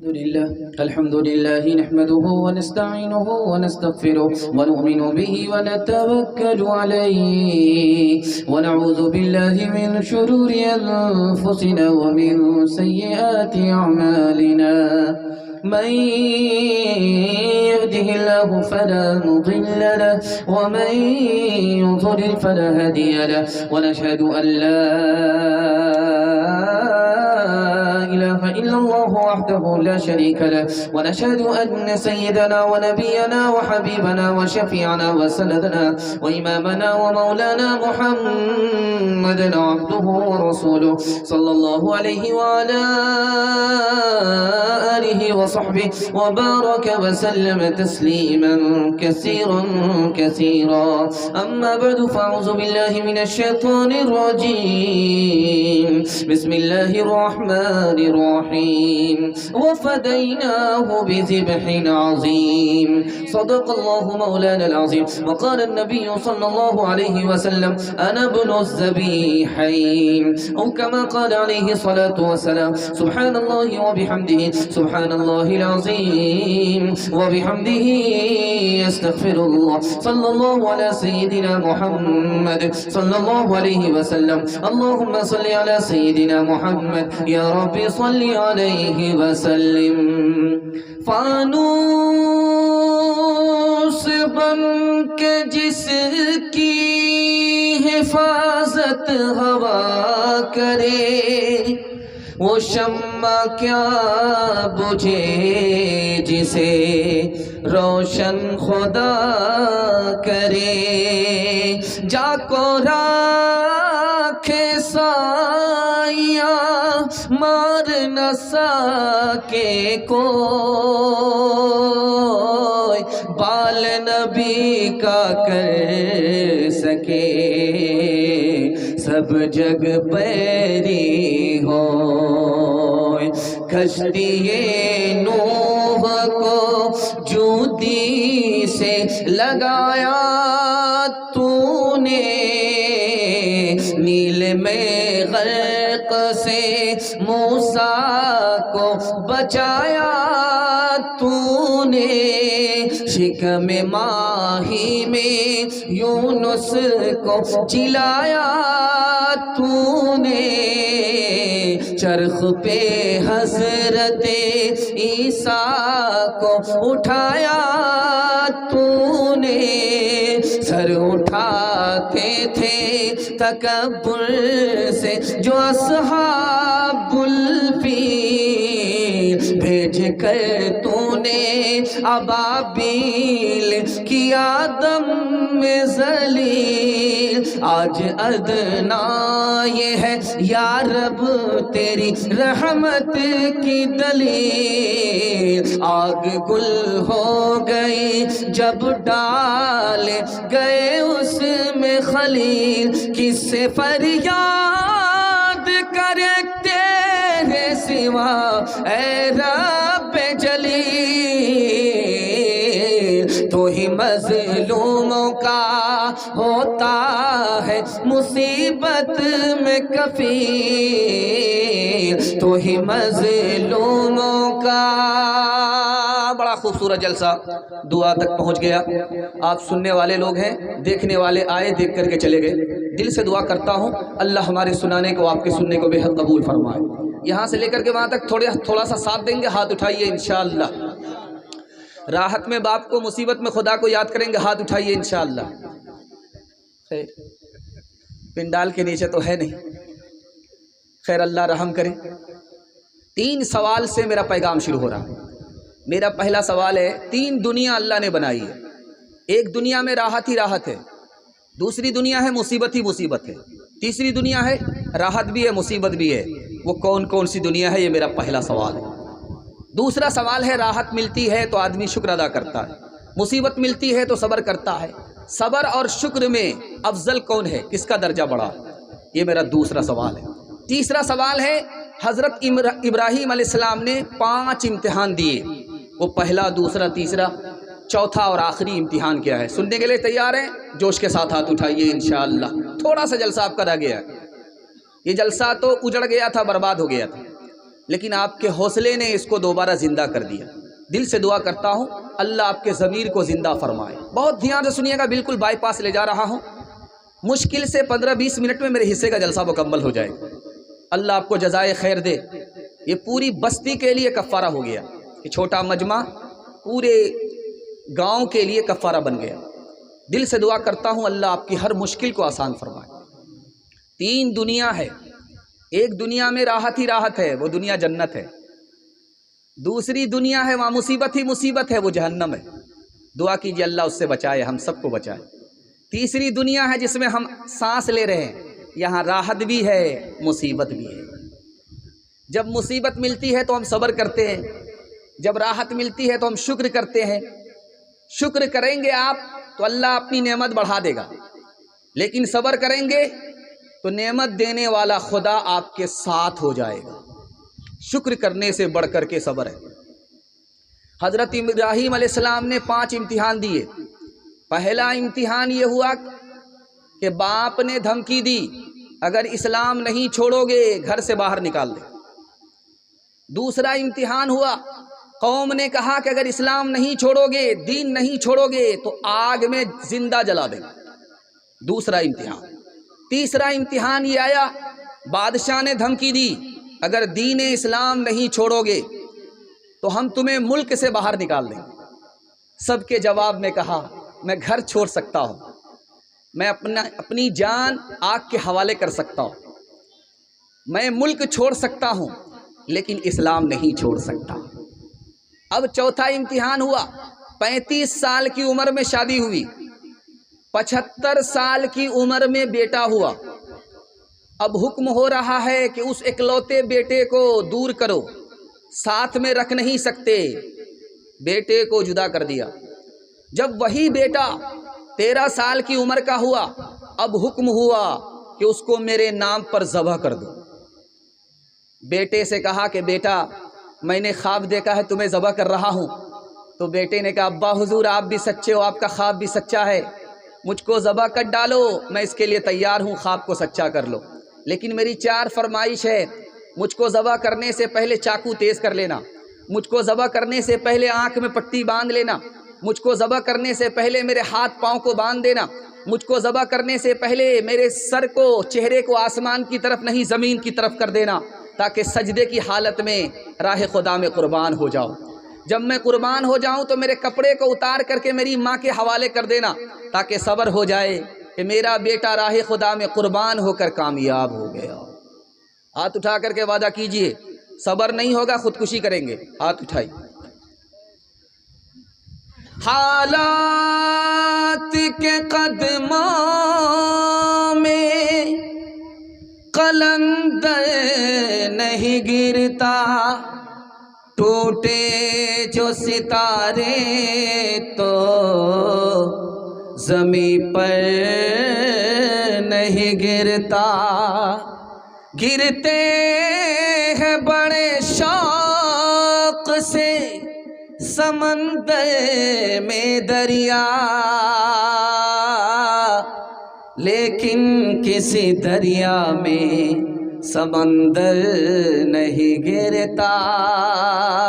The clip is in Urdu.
الحمد لله نحمده ونستعينه ونستغفره ونؤمن به ونتوكل عليه ونعوذ بالله من شرور أنفسنا ومن سيئات أعمالنا من يهده الله فلا مضل له ومن يضلل فلا هادي له ونشهد أن لا إله إلا الله وحده لا شريك له ونشهد أن سيدنا ونبينا وحبيبنا وشفيعنا وسندنا وإمامنا ومولانا محمدا عبده ورسوله صلى الله عليه وعلى آله وصحبه وبارك وسلم تسليما كثيرا كثيرا. أما بعد فأعوذ بالله من الشيطان الرجيم. بسم الله الرحمن الرحيم. وفديناه بذبح عظيم. صدق الله مولانا العظيم. وقال النبي صلى الله عليه وسلم أنا ابن الذبيحين، أو كما قال عليه الصلاة والسلام. سبحان الله وبحمده سبحان الله العظيم وبحمده أستغفر الله. صلى الله على سيدنا محمد صلى الله عليه وسلم. اللهم صل على سيدنا محمد یا رب صل علیہ وسلم. فانوس بن کے جس کی حفاظت ہوا کرے وہ شمع کیا بجھے جسے روشن خدا کرے. جا کو راکھے سایہ مار نہ سکے کوئی، بال نبی کا کر سکے سب جگ پیری ہو. کشتی نوح کو جوتی سے لگایا تو نے، نیل میں غرق سے موسیٰ کو بچایا تو نے، شکم ماہی میں یونس کو جلایا تو نے، چرخ پہ حضرت عیسیٰ کو اٹھایا تو نے. سر اٹھاتے تھے تکبر سے جو اصحاب الفیل، بھیج کر تو نے ابابیل کیا دم میں ذلیل. آج ادنا یہ ہے یا رب تیری رحمت کی دلیل. آگ گل ہو گئی جب ڈال گئے اس میں خلیل، کس سے فریاد کرے تیرے سوا اے رب جلیل. تو ہی مظلوموں کا ہوتا ہے مصیبت میں کفیل، تو ہی مظلوموں کا. بڑا خوبصورت جلسہ دعا تک پہنچ گیا. آپ سننے والے لوگ ہیں، دیکھنے والے آئے دیکھ کر کے چلے گئے. دل سے دعا کرتا ہوں اللہ ہمارے سنانے کو آپ کے سننے کو بے حد قبول فرمائے. یہاں سے لے کر کے وہاں تک تھوڑا سا ساتھ دیں گے. ہاتھ اٹھائیے انشاءاللہ. راحت میں باپ کو، مصیبت میں خدا کو یاد کریں گے. ہاتھ اٹھائیے انشاءاللہ. خیر پنڈال کے نیچے تو ہے نہیں. خیر اللہ رحم کرے. 3 سوال سے میرا پیغام شروع ہو رہا ہے. میرا پہلا سوال ہے، 3 دنیا اللہ نے بنائی ہے. ایک دنیا میں راحت ہی راحت ہے، دوسری دنیا ہے مصیبت ہی مصیبت ہے، تیسری دنیا ہے راحت بھی ہے مصیبت بھی ہے. وہ کون کون سی دنیا ہے؟ یہ میرا پہلا سوال ہے. دوسرا سوال ہے، راحت ملتی ہے تو آدمی شکر ادا کرتا ہے، مصیبت ملتی ہے تو صبر کرتا ہے. صبر اور شکر میں افضل کون ہے؟ کس کا درجہ بڑا؟ یہ میرا دوسرا سوال ہے. تیسرا سوال ہے، حضرت ابراہیم علیہ السلام نے 5 امتحان دیے. وہ پہلا، دوسرا، تیسرا، چوتھا اور آخری امتحان کیا ہے؟ سننے کے لیے تیار ہیں؟ جوش کے ساتھ ہاتھ اٹھائیے انشاءاللہ. تھوڑا سا جلسہ آپ کا رہ گیا ہے. یہ جلسہ تو اجڑ گیا تھا، برباد ہو گیا تھا، لیکن آپ کے حوصلے نے اس کو دوبارہ زندہ کر دیا۔ دل سے دعا کرتا ہوں اللہ آپ کے ضمیر کو زندہ فرمائے۔ بہت دھیان سے سنیے گا، بالکل بائی پاس لے جا رہا ہوں، مشکل سے 15-20 منٹ میں میرے حصے کا جلسہ مکمل ہو جائے گا۔ اللہ آپ کو جزائے خیر دے۔ یہ پوری بستی کے لیے کفارہ ہو گیا، یہ چھوٹا مجمع پورے گاؤں کے لیے کفارہ بن گیا۔ دل سے دعا کرتا ہوں اللہ آپ کی ہر مشکل کو آسان فرمائے۔ 3 دنیا ہے، ایک دنیا میں راحت ہی راحت ہے، وہ دنیا جنت ہے۔ دوسری دنیا ہے وہاں مصیبت ہی مصیبت ہے، وہ جہنم ہے۔ دعا کیجیے اللہ اس سے بچائے، ہم سب کو بچائے۔ تیسری دنیا ہے جس میں ہم سانس لے رہے ہیں، یہاں راحت بھی ہے مصیبت بھی ہے۔ جب مصیبت ملتی ہے تو ہم صبر کرتے ہیں، جب راحت ملتی ہے تو ہم شکر کرتے ہیں۔ شکر کریں گے آپ تو اللہ اپنی نعمت بڑھا دے گا، لیکن صبر کریں گے تو نعمت دینے والا خدا آپ کے ساتھ ہو جائے گا۔ شکر کرنے سے بڑھ کر کے صبر ہے۔ حضرت ابراہیم علیہ السلام نے 5 امتحان دیے۔ پہلا امتحان یہ ہوا کہ باپ نے دھمکی دی اگر اسلام نہیں چھوڑو گے گھر سے باہر نکال دے۔ دوسرا امتحان ہوا، قوم نے کہا کہ اگر اسلام نہیں چھوڑو گے، دین نہیں چھوڑو گے تو آگ میں زندہ جلا دیں۔ دوسرا امتحان۔ تیسرا امتحان یہ آیا، بادشاہ نے دھمکی دی اگر دین اسلام نہیں چھوڑو گے تو ہم تمہیں ملک سے باہر نکال دیں گے۔ سب کے جواب میں کہا میں گھر چھوڑ سکتا ہوں، میں اپنی جان آگ کے حوالے کر سکتا ہوں، میں ملک چھوڑ سکتا ہوں لیکن اسلام نہیں چھوڑ سکتا۔ اب چوتھا امتحان ہوا، 35 سال کی عمر میں شادی ہوئی، 75 سال کی عمر میں بیٹا ہوا۔ اب حکم ہو رہا ہے کہ اس اکلوتے بیٹے کو دور کرو، ساتھ میں رکھ نہیں سکتے، بیٹے کو جدا کر دیا۔ جب وہی بیٹا 13 سال کی عمر کا ہوا، اب حکم ہوا کہ اس کو میرے نام پر ذبح کر دو۔ بیٹے سے کہا کہ بیٹا میں نے خواب دیکھا ہے تمہیں ذبح کر رہا ہوں۔ تو بیٹے نے کہا ابا حضور آپ بھی سچے ہو، آپ کا خواب بھی سچا ہے، مجھ کو ذبح کر ڈالو، میں اس کے لیے تیار ہوں، خواب کو سچا کر لو، لیکن میری 4 فرمائش ہے۔ مجھ کو ذبح کرنے سے پہلے چاقو تیز کر لینا، مجھ کو ذبح کرنے سے پہلے آنکھ میں پٹی باندھ لینا، مجھ کو ذبح کرنے سے پہلے میرے ہاتھ پاؤں کو باندھ دینا، مجھ کو ذبح کرنے سے پہلے میرے سر کو، چہرے کو آسمان کی طرف نہیں زمین کی طرف کر دینا، تاکہ سجدے کی حالت میں راہ خدا میں قربان ہو جاؤں۔ جب میں قربان ہو جاؤں تو میرے کپڑے کو اتار کر کے میری ماں کے حوالے کر دینا، تاکہ صبر ہو جائے کہ میرا بیٹا راہ خدا میں قربان ہو کر کامیاب ہو گیا۔ ہاتھ اٹھا کر کے وعدہ کیجئے، صبر نہیں ہوگا خودکشی کریں گے۔ ہاتھ اٹھائی۔ حالات کے قدموں میں قلندر نہیں گرتا، ٹوٹے جو ستارے تو زمین پر نہیں گرتا، گرتے ہیں بڑے شوق سے سمندر میں دریا، لیکن کسی دریا میں سمندر نہیں گرتا۔